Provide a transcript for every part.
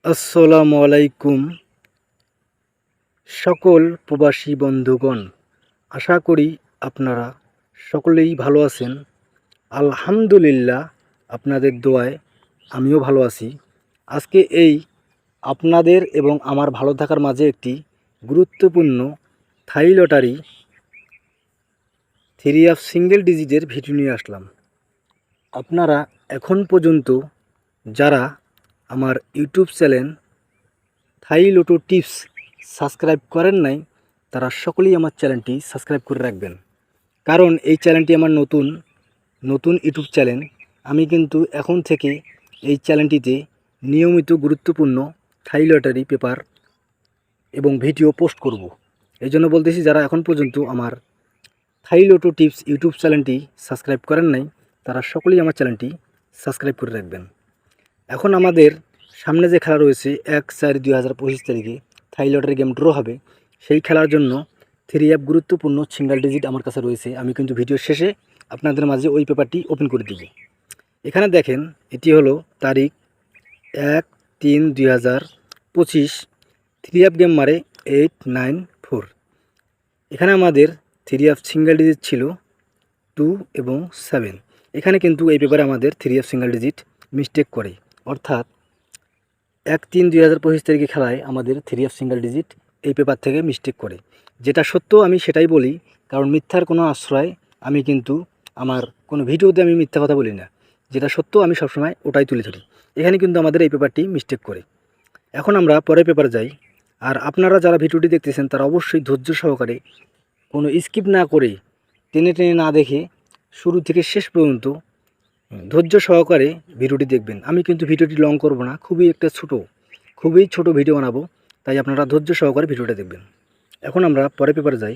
আসসালামু আলাইকুম সকল প্রবাসী বন্ধুগণ, আশা করি আপনারা সকলেই ভালো আছেন। আলহামদুলিল্লাহ, আপনাদের দোয়ায় আমিও ভালো আছি। আজকে এই আপনাদের এবং আমার ভালো থাকার মাঝে একটি গুরুত্বপূর্ণ থাই লটারি 3 সিঙ্গেল ডিজিটের ভিডিও নিয়ে আসলাম। আপনারা এখন পর্যন্ত যারা আমার ইউটিউব চ্যানেল থাই লোটো টিপস সাবস্ক্রাইব করেন নাই, তারা সকলেই আমার চ্যানেলটি সাবস্ক্রাইব করে রাখবেন। কারণ এই চ্যানেলটি আমার নতুন ইউটিউব চ্যানেল। আমি কিন্তু এখন থেকে এই চ্যানেলটিতে নিয়মিত গুরুত্বপূর্ণ থাই লটারি পেপার এবং ভিডিও পোস্ট করব। এই জন্য বলতেছি, যারা এখন পর্যন্ত আমার থাই লোটো টিপস ইউটিউব চ্যানেলটি সাবস্ক্রাইব করেন নাই, তারা সকলেই আমার চ্যানেলটি সাবস্ক্রাইব করে রাখবেন। এখন আমাদের সামনে যে খেলা রয়েছে 1/4/2025 তারিখে থাই লটারি গেম ড্র হবে, সেই খেলার জন্য 3 গুরুত্বপূর্ণ সিঙ্গেল ডিজিট আমার কাছে রয়েছে। আমি কিন্তু ভিডিও শেষে আপনাদের মাঝে ওই পেপারটি ওপেন করে দিব। এখানে দেখেন, এটি হলো তারিখ 1/3/2025। 3 গেম মারে 894। এখানে আমাদের 3 সিঙ্গেল ডিজিট ছিল 2 এবং 7। এখানে কিন্তু এই পেপারে আমাদের 3 সিঙ্গেল ডিজিট মিস্টেক করে, অর্থাৎ 1/3/2025 তারিখে খেলায় আমাদের 3 সিঙ্গেল ডিজিট এই পেপার থেকে মিস্টেক করে। যেটা সত্য আমি সেটাই বলি, কারণ মিথ্যার কোনো আশ্রয় আমি কিন্তু আমার কোনো ভিডিওতে আমি মিথ্যা কথা বলি না। যেটা সত্য আমি সবসময় ওটাই তুলে ধরি। এখানে কিন্তু আমাদের এই পেপারটি মিস্টেক করে। এখন আমরা পরের পেপার যাই। আর আপনারা যারা ভিডিওটি দেখতেছেন, তারা অবশ্যই ধৈর্য সহকারে, কোনো স্কিপ না করে, টেনে টেনে না দেখে শুরু থেকে শেষ পর্যন্ত ধৈর্য সহকারে ভিডিওটি দেখবেন। আমি কিন্তু ভিডিওটি লং করব না, খুবই ছোট ভিডিও বানাবো, তাই আপনারা ধৈর্য সহকারে ভিডিওটা দেখবেন। এখন আমরা পরের পেপারে যাই।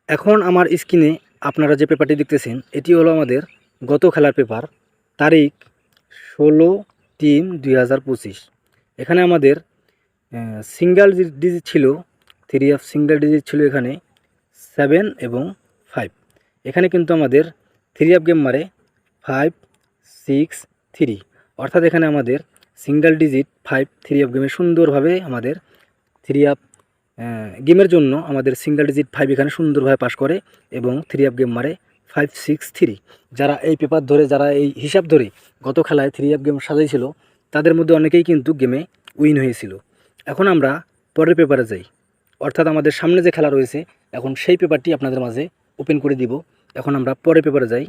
এখন আমার স্ক্রিনে আপনারা যে পেপারটি দেখতেছেন, এটি হলো আমাদের গত খেলার পেপার, তারিখ 16/3/2025। এখানে আমাদের সিঙ্গেল ডিজিট ছিল 3 সিঙ্গেল ডিজিট ছিল এখানে 7 এবং 5। এখানে কিন্তু আমাদের 3 গেম মারে 5, 6, 3, অর্থাৎ এখানে আমাদের সিঙ্গেল ডিজিট 5 3 গেমে সুন্দরভাবে আমাদের 3 গেমের জন্য আমাদের সিঙ্গেল ডিজিট 5 এখানে সুন্দরভাবে পাস করে এবং 3 গেম মারে 5, 6, 3। যারা এই পেপার ধরে, যারা এই হিসাব ধরে গত খেলায় 3 গেম সাজাইছিল, তাদের মধ্যে অনেকেই কিন্তু গেমে উইন হয়েছিল। এখন আমরা পরের পেপারে যাই, অর্থাৎ আমাদের সামনে যে খেলা রয়েছে, এখন সেই পেপারটি আপনাদের মাঝে ওপেন করে দিব। এখন আমরা পরের পেপারে যাই।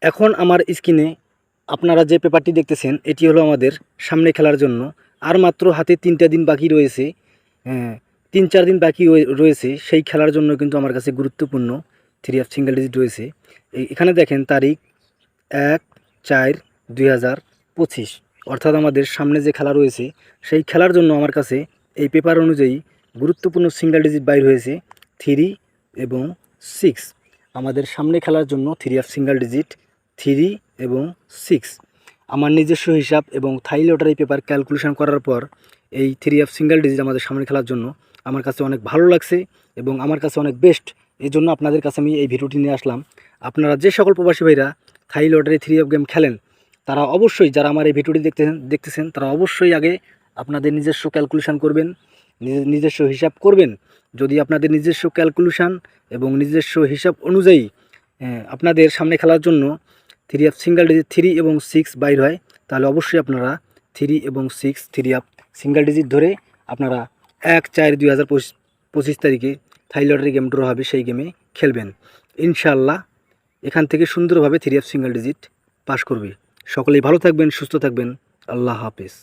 এখন আমার স্ক্রিনে আপনারা যে পেপারটি দেখতেছেন, এটি হলো আমাদের সামনে খেলার জন্য। আর মাত্র হাতে 3টা দিন বাকি রয়েছে, 3-4 দিন বাকি রয়েছে। সেই খেলার জন্য কিন্তু আমার কাছে গুরুত্বপূর্ণ 3 সিঙ্গেল ডিজিট রয়েছে। এখানে দেখেন, তারিখ 1/4/2025, অর্থাৎ আমাদের সামনে যে খেলা রয়েছে, সেই খেলার জন্য আমার কাছে এই পেপার অনুযায়ী গুরুত্বপূর্ণ সিঙ্গেল ডিজিট বাইর হয়েছে 3 এবং 6। আমাদের সামনে খেলার জন্য 3 সিঙ্গেল ডিজিট 3 এবং 6। আমার নিজস্ব হিসাব এবং থাই লটারি পেপার ক্যালকুলেশন করার পর এই 3 সিঙ্গেল ডিজিট আমাদের সামনে খেলার জন্য আমার কাছে অনেক ভালো লাগছে এবং আমার কাছে অনেক বেস্ট। এই জন্য আপনাদের কাছে আমি এই ভিডিওটি নিয়ে আসলাম। আপনারা যে সকল প্রবাসী ভাইরা থাই লটারি 3 গেম খেলেন, তারা অবশ্যই, যারা আমার এই ভিডিওটি দেখতেছেন, তারা অবশ্যই আগে আপনাদের নিজস্ব ক্যালকুলেশন করবেন, নিজস্ব হিসাব করবেন। যদি আপনাদের নিজস্ব ক্যালকুলেশন এবং নিজস্ব হিসাব অনুযায়ী আপনাদের সামনে খেলার জন্য 3 সিঙ্গেল ডিজিট 3 এবং 6 বাইর হয়, তাহলে অবশ্যই আপনারা 3 এবং 6 3 সিঙ্গেল ডিজিট ধরে আপনারা 1/4/2025 তারিখে থাই লটারি গেম ড্র হবে, সেই গেমে খেলবেন। ইনশাআল্লাহ এখান থেকে সুন্দরভাবে 3 সিঙ্গেল ডিজিট পাস করবে। সকলেই ভালো থাকবেন, সুস্থ থাকবেন। আল্লাহ হাফেজ।